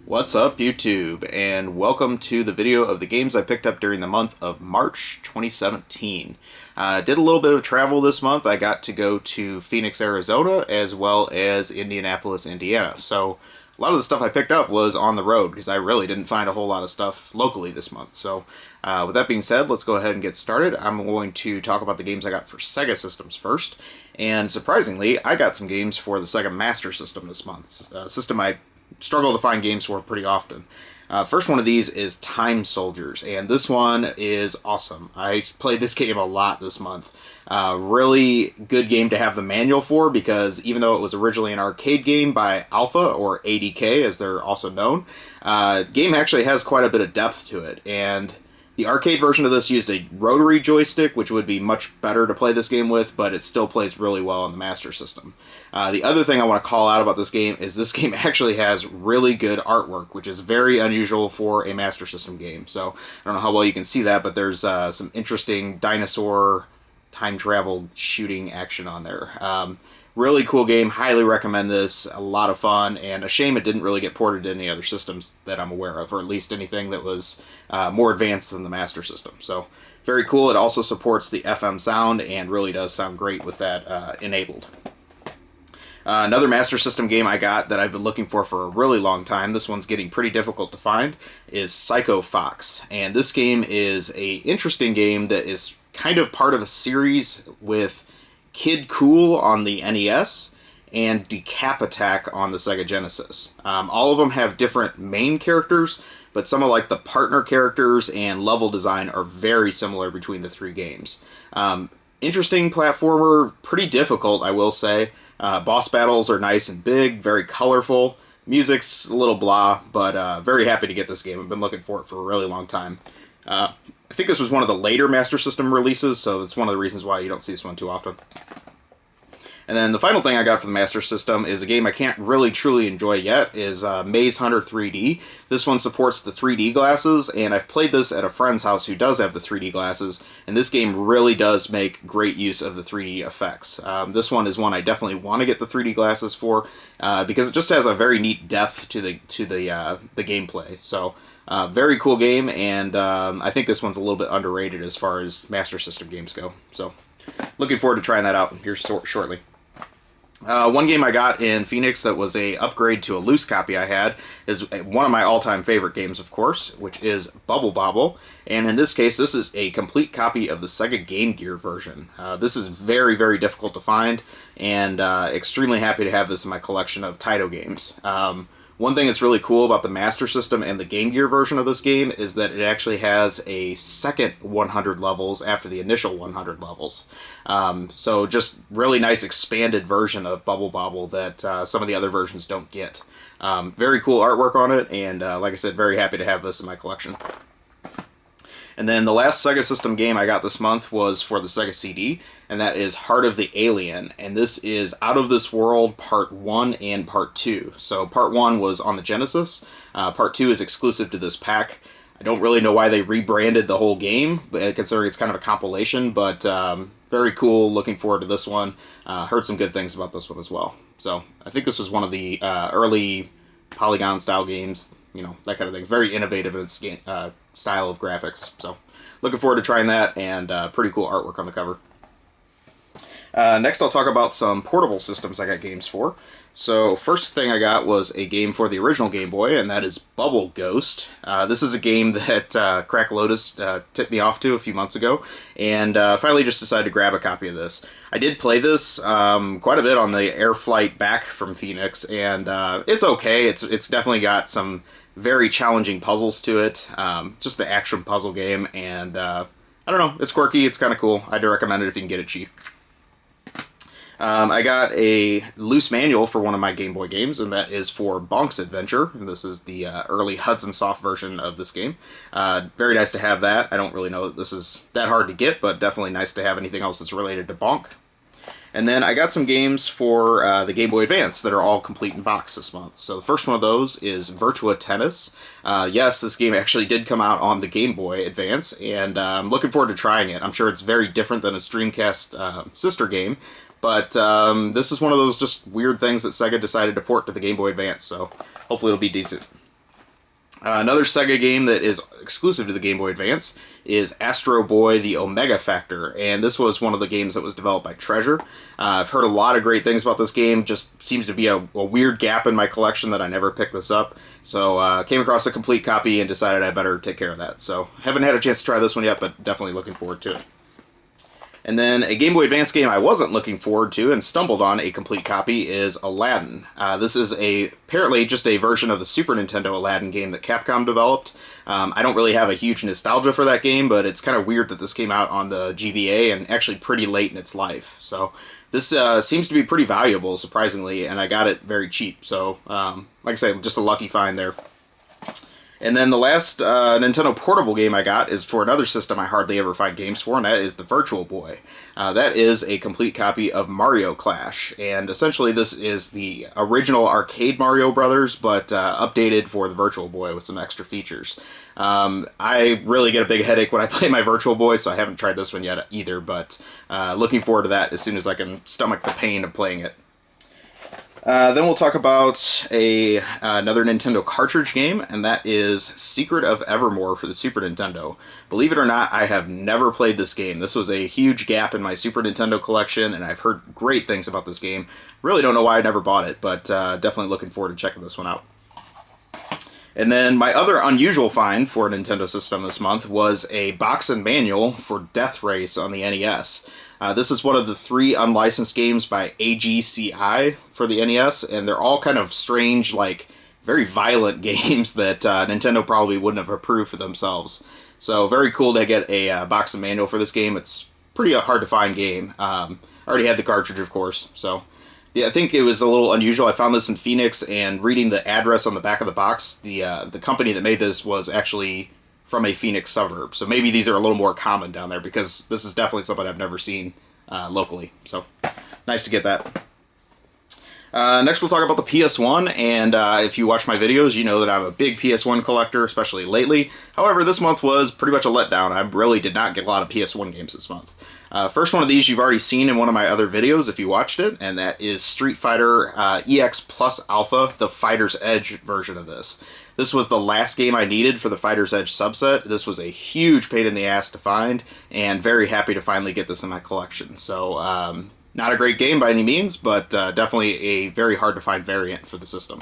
What's up, YouTube, and welcome to the video of the games I picked up during the month of March 2017. Did a little bit of travel this month. I got to go to Phoenix, Arizona, as well as Indianapolis, Indiana. So a lot of the stuff I picked up was on the road because I really didn't find a whole lot of stuff locally this month. So with that being said, let's go ahead and get started. I'm going to talk about the games I got for Sega systems first. And surprisingly, I got some games for the Sega Master System this month. A system I struggle to find games for pretty often. First one of these is Time Soldiers, and this one is awesome. I played this game a lot this month. Really good game to have the manual for, because even though it was originally an arcade game by Alpha, or ADK as they're also known, the game actually has quite a bit of depth to it, and the arcade version of this used a rotary joystick, which would be much better to play this game with, but it still plays really well on the Master System. The other thing I want to call out about this game is this game actually has really good artwork, which is very unusual for a Master System game. So I don't know how well you can see that, but there's some interesting dinosaur time travel shooting action on there. Really cool game, highly recommend this, a lot of fun, and a shame it didn't really get ported to any other systems that I'm aware of, or at least anything that was more advanced than the Master System. So, very cool. It also supports the FM sound, and really does sound great with that enabled. Another Master System game I got that I've been looking for a really long time, this one's getting pretty difficult to find, is Psycho Fox. And this game is a interesting game that is kind of part of a series with Kid Cool on the NES and Decap Attack on the Sega Genesis. All of them have different main characters, but some of like the partner characters and level design are very similar between the three games. Interesting platformer, pretty difficult, I will say. Boss battles are nice and big, very colorful. Music's a little blah, but very happy to get this game. I've been looking for it for a really long time. I think this was one of the later Master System releases, so that's one of the reasons why you don't see this one too often. And then the final thing I got for the Master System is a game I can't really truly enjoy yet, is Maze Hunter 3D. This one supports the 3D glasses, and I've played this at a friend's house who does have the 3D glasses, and this game really does make great use of the 3D effects. This one is one I definitely want to get the 3D glasses for, because it just has a very neat depth to the gameplay. So, very cool game, and I think this one's a little bit underrated as far as Master System games go. So, looking forward to trying that out here shortly. One game I got in Phoenix that was a upgrade to a loose copy I had is one of my all-time favorite games, of course, which is Bubble Bobble. And in this case, this is a complete copy of the Sega Game Gear version. This is very, very difficult to find, and extremely happy to have this in my collection of Taito games. One thing that's really cool about the Master System and the Game Gear version of this game is that it actually has a second 100 levels after the initial 100 levels. So just really nice expanded version of Bubble Bobble that some of the other versions don't get. Very cool artwork on it, and like I said, very happy to have this in my collection. And then the last Sega System game I got this month was for the Sega CD, and that is Heart of the Alien. And this is Out of This World Part 1 and Part 2. So Part 1 was on the Genesis, Part 2 is exclusive to this pack. I don't really know why they rebranded the whole game, considering it's kind of a compilation, but very cool, looking forward to this one. Heard some good things about this one as well. So I think this was one of the early Polygon-style games, you know, that kind of thing. Very innovative in its style of graphics. So, looking forward to trying that, and pretty cool artwork on the cover. Next, I'll talk about some portable systems I got games for. So, first thing I got was a game for the original Game Boy, and that is Bubble Ghost. This is a game that Crack Lotus tipped me off to a few months ago, and finally just decided to grab a copy of this. I did play this quite a bit on the air flight back from Phoenix, and it's okay. It's definitely got some very challenging puzzles to it. Just the action puzzle game, and I don't know, it's quirky, it's kind of cool. I'd recommend it if you can get it cheap. I got a loose manual for one of my Game Boy games, and that is for Bonk's Adventure, and this is the early Hudson Soft version of this game. Very nice to have that. I don't really know that this is that hard to get, but definitely nice to have anything else that's related to Bonk. And then I got some games for the Game Boy Advance that are all complete in box this month. So the first one of those is Virtua Tennis. Yes, this game actually did come out on the Game Boy Advance, and I'm looking forward to trying it. I'm sure it's very different than its Dreamcast sister game, but this is one of those just weird things that Sega decided to port to the Game Boy Advance, so hopefully it'll be decent. Another Sega game that is exclusive to the Game Boy Advance is Astro Boy: The Omega Factor, and this was one of the games that was developed by Treasure. I've heard a lot of great things about this game, just seems to be a weird gap in my collection that I never picked this up. So came across a complete copy and decided I better take care of that. So haven't had a chance to try this one yet, but definitely looking forward to it. And then a Game Boy Advance game I wasn't looking forward to and stumbled on a complete copy is Aladdin. This is apparently just a version of the Super Nintendo Aladdin game that Capcom developed. I don't really have a huge nostalgia for that game, but it's kind of weird that this came out on the GBA and actually pretty late in its life. So this seems to be pretty valuable, surprisingly, and I got it very cheap. So, like I say, just a lucky find there. And then the last Nintendo portable game I got is for another system I hardly ever find games for, and that is the Virtual Boy. That is a complete copy of Mario Clash, and essentially this is the original arcade Mario Brothers, but updated for the Virtual Boy with some extra features. I really get a big headache when I play my Virtual Boy, so I haven't tried this one yet either, but looking forward to that as soon as I can stomach the pain of playing it. Then we'll talk about another Nintendo cartridge game, and that is Secret of Evermore for the Super Nintendo. Believe it or not, I have never played this game. This was a huge gap in my Super Nintendo collection, and I've heard great things about this game. Really don't know why I never bought it, but definitely looking forward to checking this one out. And then my other unusual find for a Nintendo system this month was a box and manual for Death Race on the NES. This is one of the 3 unlicensed games by AGCI for the NES, and they're all kind of strange, like, very violent games that Nintendo probably wouldn't have approved for themselves. So very cool to get a box and manual for this game. It's pretty hard to find game. I already had the cartridge, of course, so... Yeah, I think it was a little unusual. I found this in Phoenix, and reading the address on the back of the box, the company that made this was actually from a Phoenix suburb. So maybe these are a little more common down there, because this is definitely something I've never seen locally. So nice to get that. Next we'll talk about the PS1, and if you watch my videos, you know that I'm a big PS1 collector, especially lately. However, this month was pretty much a letdown. I really did not get a lot of PS1 games this month. First one of these you've already seen in one of my other videos if you watched it, and that is Street Fighter EX Plus Alpha, the Fighters Edge version of this. This was the last game I needed for the Fighters Edge subset. This was a huge pain in the ass to find, and very happy to finally get this in my collection. So, not a great game by any means, but definitely a very hard to find variant for the system.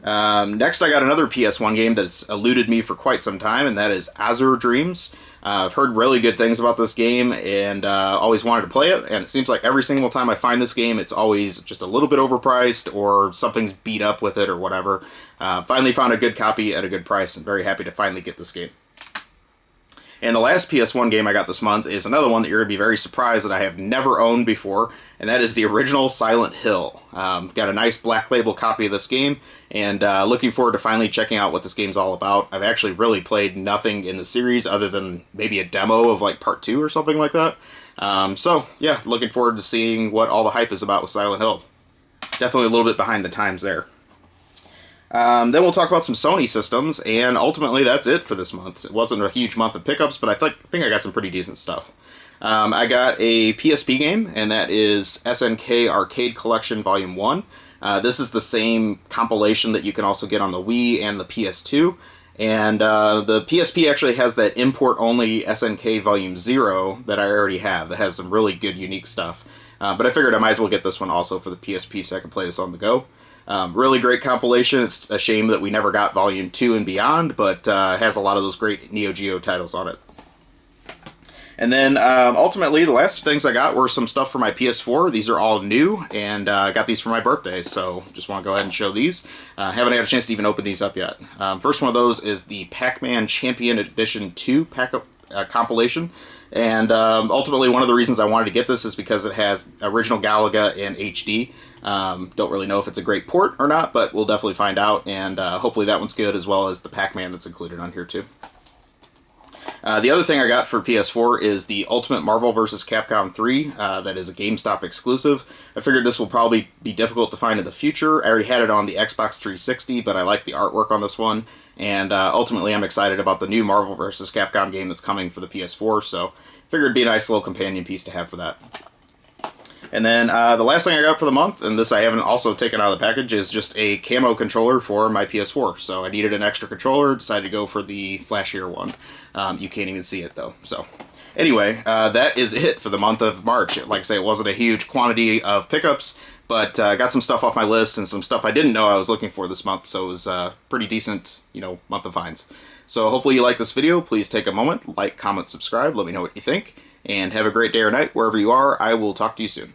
Next I got another PS1 game that's eluded me for quite some time, and that is Azure Dreams. I've heard really good things about this game, and always wanted to play it, and it seems like every single time I find this game, it's always just a little bit overpriced, or something's beat up with it, or whatever. Finally found a good copy at a good price, and very happy to finally get this game. And the last PS1 game I got this month is another one that you're going to be very surprised that I have never owned before, and that is the original Silent Hill. Got a nice black label copy of this game, and looking forward to finally checking out what this game's all about. I've actually really played nothing in the series other than maybe a demo of like part 2 or something like that. So yeah, looking forward to seeing what all the hype is about with Silent Hill. Definitely a little bit behind the times there. Then we'll talk about some Sony systems, and ultimately that's it for this month. It wasn't a huge month of pickups, but I think I got some pretty decent stuff. I got a PSP game, and that is SNK Arcade Collection Volume 1. This is the same compilation that you can also get on the Wii and the PS2. And the PSP actually has that import-only SNK Volume 0 that I already have. That has some really good, unique stuff. But I figured I might as well get this one also for the PSP so I can play this on the go. Really great compilation. It's a shame that we never got Volume 2 and beyond, but has a lot of those great Neo Geo titles on it. And then, ultimately, the last things I got were some stuff for my PS4. These are all new, and I got these for my birthday, so just want to go ahead and show these. Haven't had a chance to even open these up yet. First one of those is the Pac-Man Champion Edition 2 compilation. And ultimately, one of the reasons I wanted to get this is because it has original Galaga in HD. Don't really know if it's a great port or not, but we'll definitely find out, and hopefully that one's good, as well as the Pac-Man that's included on here too. The other thing I got for PS4 is the Ultimate Marvel vs. Capcom 3. That is a GameStop exclusive. I figured this will probably be difficult to find in the future. I already had it on the Xbox 360, but I like the artwork on this one. And ultimately, I'm excited about the new Marvel vs. Capcom game that's coming for the PS4, so figured it'd be a nice little companion piece to have for that. And then the last thing I got for the month, and this I haven't also taken out of the package, is just a camo controller for my PS4. So I needed an extra controller, decided to go for the flashier one. You can't even see it though. So anyway, that is it for the month of March. Like I say, it wasn't a huge quantity of pickups, but I got some stuff off my list and some stuff I didn't know I was looking for this month. So it was a pretty decent, month of finds. So hopefully you like this video. Please take a moment, like, comment, subscribe, let me know what you think, and have a great day or night wherever you are. I will talk to you soon.